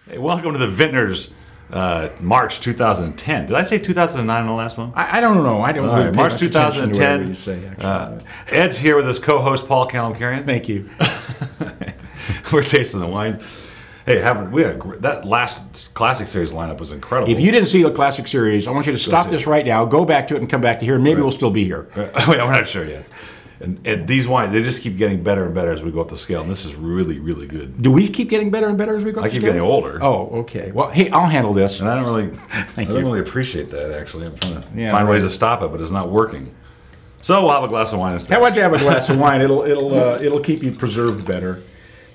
Hey, welcome to the Vintners, March 2010. Did I say 2009 on the last one? I don't know. I don't. Really March 2010. You say, actually. Ed's here with his co-host Paul Kalemkiarian. Thank you. We're tasting the wines. Hey, that last Classic Series lineup was incredible. If you didn't see the Classic Series, I want you to stop this right now, go back to it, and come back to here. And maybe we'll still be here. Wait, we're not sure yet. And these wines, they just keep getting better and better as we go up the scale. And this is really, really good. Do we keep getting better and better as we go up the scale? I keep getting older. Oh, okay. Well, hey, I'll handle this. And I don't really appreciate that, actually. I'm trying to find ways to stop it, but it's not working. So we'll have a glass of wine instead. How about you have a glass of wine? It'll keep you preserved better.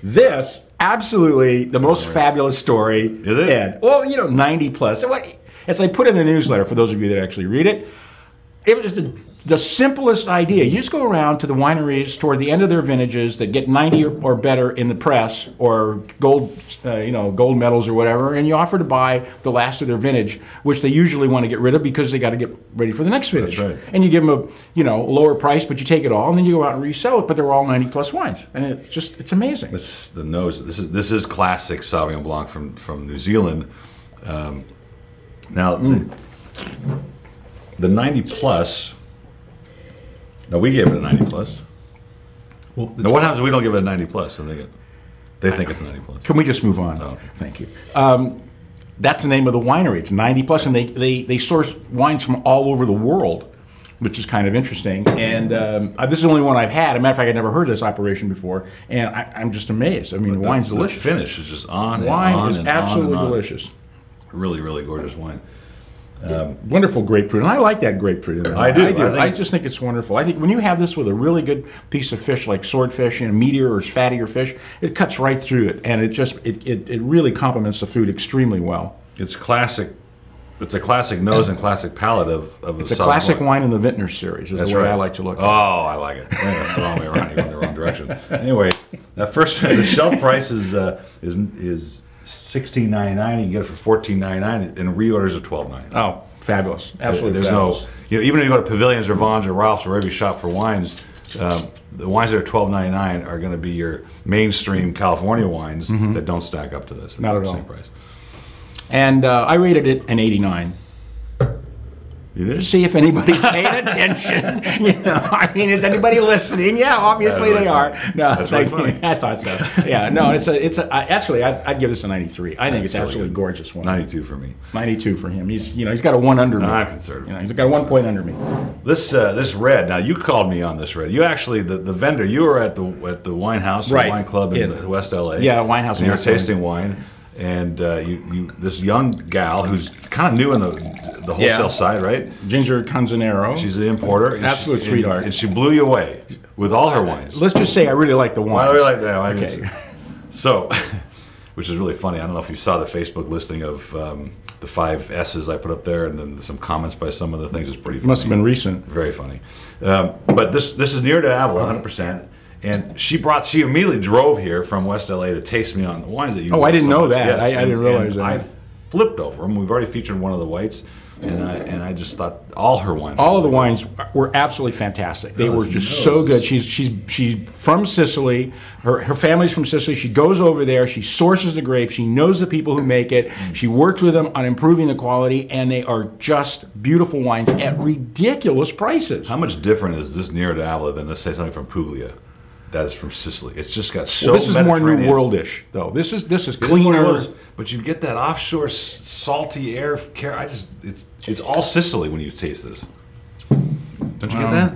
This, absolutely the most fabulous story. Is it? Ed. Well, 90 plus. As I put in the newsletter, for those of you that actually read it, it was the simplest idea. You just go around to the wineries toward the end of their vintages that get 90 or better in the press, or gold, gold medals or whatever, and you offer to buy the last of their vintage, which they usually want to get rid of because they got to get ready for the next vintage. That's right. And you give them a lower price, but you take it all, and then you go out and resell it. But they're all 90 plus wines, and it's amazing. It's the nose. This is classic Sauvignon Blanc from New Zealand. Now the 90 plus. No, we gave it a 90 plus. Well, now, what happens if we don't give it a 90 plus? And they think it's a 90 plus. Can we just move on? Oh, okay. Thank you. That's the name of the winery. It's 90 plus, and they source wines from all over the world, which is kind of interesting. And this is the only one I've had. As a matter of fact, I'd never heard of this operation before, and I'm just amazed. I mean, the wine's delicious. The finish is just on and wine on is and absolutely on and on. delicious. Really, really gorgeous wine. Wonderful grapefruit, and I like that grapefruit in there. I do. I just think it's wonderful. I think when you have this with a really good piece of fish like swordfish and meatier or fattier fish, it cuts right through it, and it really complements the food extremely well. It's classic. It's a classic nose and classic palate of It's a classic wine in the Vintners series. Is the way I like to look at it. Oh, I like it. Yeah, that's the wrong way around. You went in the wrong direction. Anyway, that first the shelf price is $16.99. You can get it for $14.99, and reorders are $12.99. Oh, fabulous! Absolutely, there's fabulous. Even if you go to Pavilions or Vaughn's or Ralph's or wherever you shop for wines, the wines that are $12.99 are going to be your mainstream California wines that don't stack up to this. Not at all. Same price. And I rated it an 89. You did? See if anybody's paying attention. I mean, is anybody listening? Yeah, obviously really they are. No, That's thank really you. I thought so. Yeah, no, actually, I'd give this a 93. I think it's really absolutely good. gorgeous one. 92 for me. 92 for him. He's got a 1 under me. No, I'm conservative. He's got a 1 point under me. This red. Now you called me on this red. You actually the vendor. You were at the wine house, or Right. wine club in West LA. Yeah, wine house. And you were tasting wine, and this young gal who's kind of new in the wholesale side, right? Ginger Canzanero. She's the importer. Absolute sweetheart. And she blew you away with all her wines. Let's just say I really like the wines. I really like that. Okay. So, which is really funny. I don't know if you saw the Facebook listing of the 5 S's I put up there, and then some comments by some of the things. It's pretty funny. Must have been recent. Very funny. But this is near to Avila, 100%. And she immediately drove here from West LA to taste me on the wines that you. Oh, I didn't know that. Yes. I didn't realize that. I flipped over them. We've already featured one of the whites, and I just thought all her wines. All of the wines were absolutely fantastic. They were just so good. She's from Sicily. Her family's from Sicily. She goes over there. She sources the grapes. She knows the people who make it. She works with them on improving the quality, and they are just beautiful wines at ridiculous prices. How much different is this near to Avila than, let's say, something from Puglia? That is from Sicily. It's just got so. Well, this is more Mediterranean. New World-ish, though. This is cleaner. But you get that offshore salty air. It's all Sicily when you taste this. Don't you get that?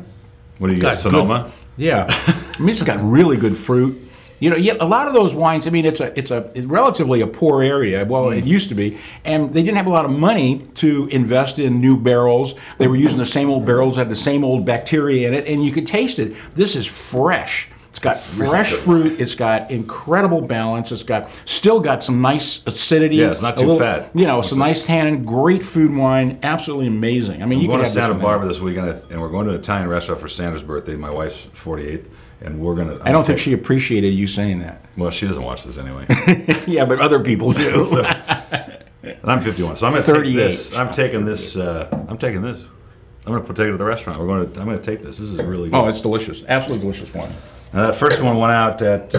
What do you got? Sonoma. Yeah, I mean, it's got really good fruit. Yet a lot of those wines. I mean, it's relatively a poor area. Well, it used to be, and they didn't have a lot of money to invest in new barrels. They were using the same old barrels, had the same old bacteria in it, and you could taste it. This is fresh. It's got fresh fruit. It's got incredible balance. It's still got some nice acidity. Yeah, it's not too fat. Some nice tannin. Great food wine. Absolutely amazing. I mean, we're going to Santa Barbara this weekend, and we're going to an Italian restaurant for Sandra's birthday. My wife's 48th, and we're going to. I don't think she appreciated you saying that. Well, she doesn't watch this anyway. Yeah, but other people do. And I'm 51, so I'm going to take this. I'm taking this. I'm taking this. I'm going to take it to the restaurant. I'm going to take this. This is really good. Oh, it's delicious. Absolutely delicious wine. That first one went out at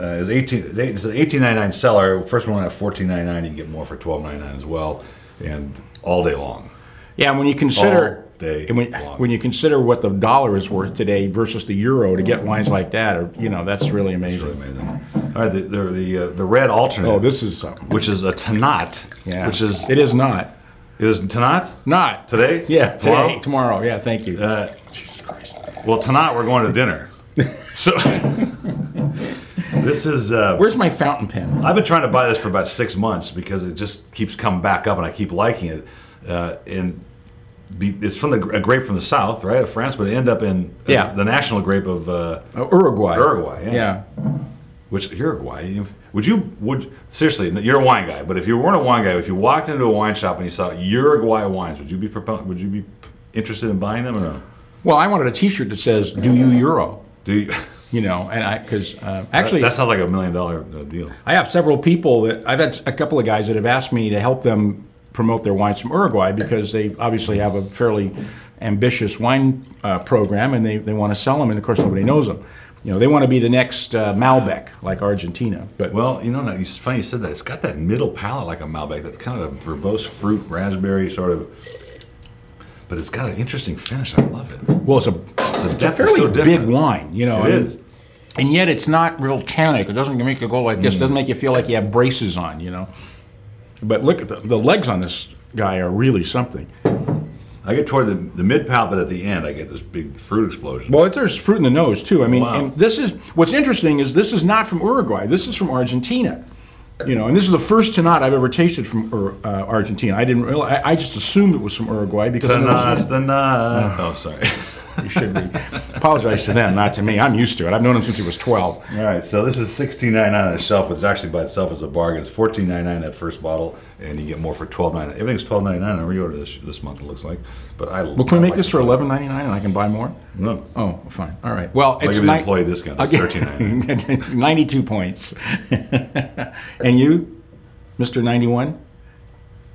is 18. It's an 18.99 cellar. First one at 14.99. You can get more for 12.99 as well, and all day long. Yeah, and when you consider all day long. when you consider what the dollar is worth today versus the euro, to get wines like that, or that's really amazing. It's really amazing. All right, the red alternate. Oh, this is something. Which is a Tannat. Yeah, which is it is not. It is Tannat. Not today. Yeah, tomorrow. Yeah, thank you. Jesus Christ. Well, tonight we're going to dinner. So this is. Where's my fountain pen? I've been trying to buy this for about 6 months because it just keeps coming back up, and I keep liking it. It's from a grape from the south, right, of France, but it ended up in the national grape of Uruguay. Uruguay, yeah. Which Uruguay? Would seriously? You're a wine guy, but if you weren't a wine guy, if you walked into a wine shop and you saw Uruguay wines, would you be interested in buying them or no? Well, I wanted a T-shirt that says "Do you Euro?" Do you? And because actually that sounds like $1 million deal. I have several people that I've had a couple of guys that have asked me to help them promote their wines from Uruguay because they obviously have a fairly ambitious wine program and they want to sell them, and of course nobody knows them. They want to be the next Malbec, like Argentina. But it's funny you said that. It's got that middle palate like a Malbec, that kind of verbose fruit, raspberry sort of. But it's got an interesting finish. I love it. Well, it's a fairly big wine, It is. And yet it's not real tannic. It doesn't make you go like this. It doesn't make you feel like you have braces on, But look at the legs on this guy are really something. I get toward the mid palate, but at the end I get this big fruit explosion. Well, there's fruit in the nose too. I mean, wow. And this is what's interesting is this is not from Uruguay. This is from Argentina. And this is the first Tannat I've ever tasted from Argentina. I didn't realize. I just assumed it was from Uruguay because Tannat's the nut. Oh, sorry. You should be. Apologize to them, not to me. I'm used to it. I've known him since he was 12. All right, so this is $16.99 on the shelf, which actually by itself is a bargain. It's $14.99 that first bottle, and you get more for $12.99. Everything's $12.99 on reorder this month, it looks like. But well, can we make this for $11.99 and I can buy more? No. Oh, fine. All right. Well, I'll give you the employee discount. It's $13.99. 92 points. And you, Mr. 91?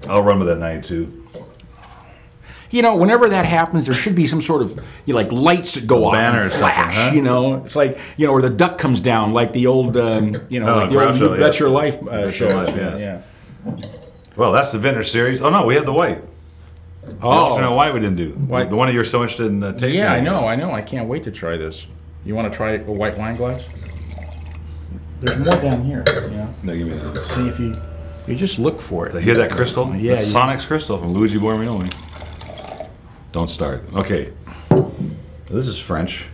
I'll run with that 92. Whenever that happens, there should be some sort of lights that go off and flash. Huh? It's like where the duck comes down, like the old like the old You Bet Your Life show. Yes. Yeah. Well, that's the Vintners series. Oh no, we have the white. The alternate white we didn't do. White. The one that you're so interested in tasting. Yeah, I know. I can't wait to try this. You want to try a white wine glass? There's more down here. No, give me that. See if you just look for it. You hear that crystal? Yeah. Sonic's crystal from Luigi Bormioli. Don't start. Okay. This is French.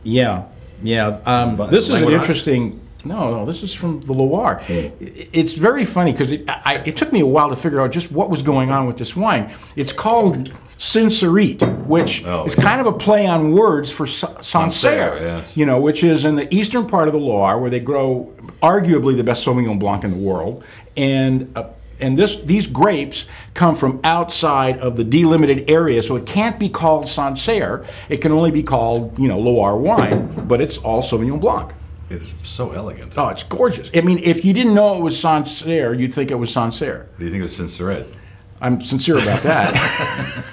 Yeah. This is an interesting. No, this is from the Loire. It's very funny because it took me a while to figure out just what was going on with this wine. It's called Sincerite, which is kind of a play on words for Sancerre, yes. Which is in the eastern part of the Loire where they grow arguably the best Sauvignon Blanc in the world. And these grapes come from outside of the delimited area, so it can't be called Sancerre. It can only be called, Loire wine, but it's all Sauvignon Blanc. It is so elegant. Oh, it's gorgeous. I mean, if you didn't know it was Sancerre, you'd think it was Sancerre. Do you think it was Sincerite? I'm sincere about that.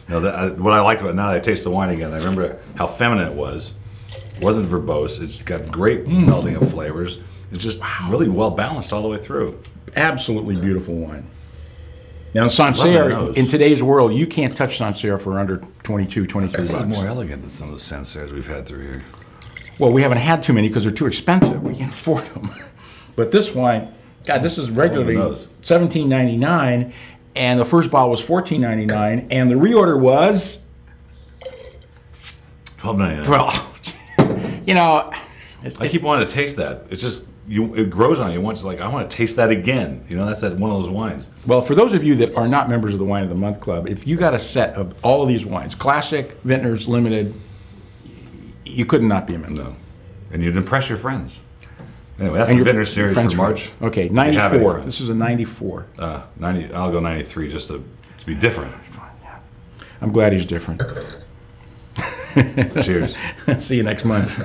No, what I liked about it, now that I taste the wine again, I remember how feminine it was. It wasn't verbose. It's got great melding of flavors. It's just really well balanced all the way through. Absolutely beautiful wine. Now, Sancerre, in today's world, you can't touch Sancerre for under 22, 23 bucks. This is more elegant than some of the Sancerres we've had through here. Well, we haven't had too many because they're too expensive. We can't afford them. But this wine, God, this is regularly $17.99, and the first bottle was $14.99, and the reorder was $12.99. Well, I keep wanting to taste that. It's just it grows on you once. Like I want to taste that again. That's one of those wines. Well, for those of you that are not members of the Wine of the Month Club, if you got a set of all of these wines, classic, Vintners, limited, you could not be a member. No, and you'd impress your friends. Anyway, that's the Vintners series for March. Okay, 94. This is a 94. 90. I'll go 93 just to be different. I'm glad he's different. Cheers. See you next month.